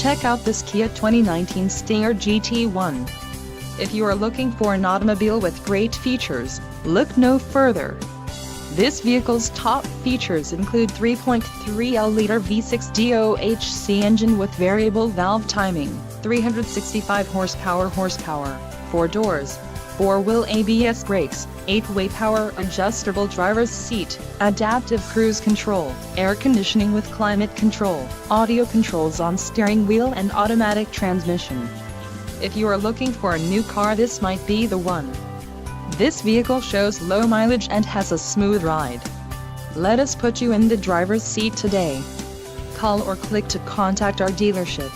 Check out this Kia 2019 Stinger GT1. If you are looking for an automobile with great features, look no further. This vehicle's top features include 3.3L V6 DOHC engine with variable valve timing, 365 horsepower, 4 doors, 4-wheel ABS brakes, 8-way power adjustable driver's seat, adaptive cruise control, air conditioning with climate control, audio controls on steering wheel and automatic transmission. If you are looking for a new car, this might be the one. This vehicle shows low mileage and has a smooth ride. Let us put you in the driver's seat today. Call or click to contact our dealership.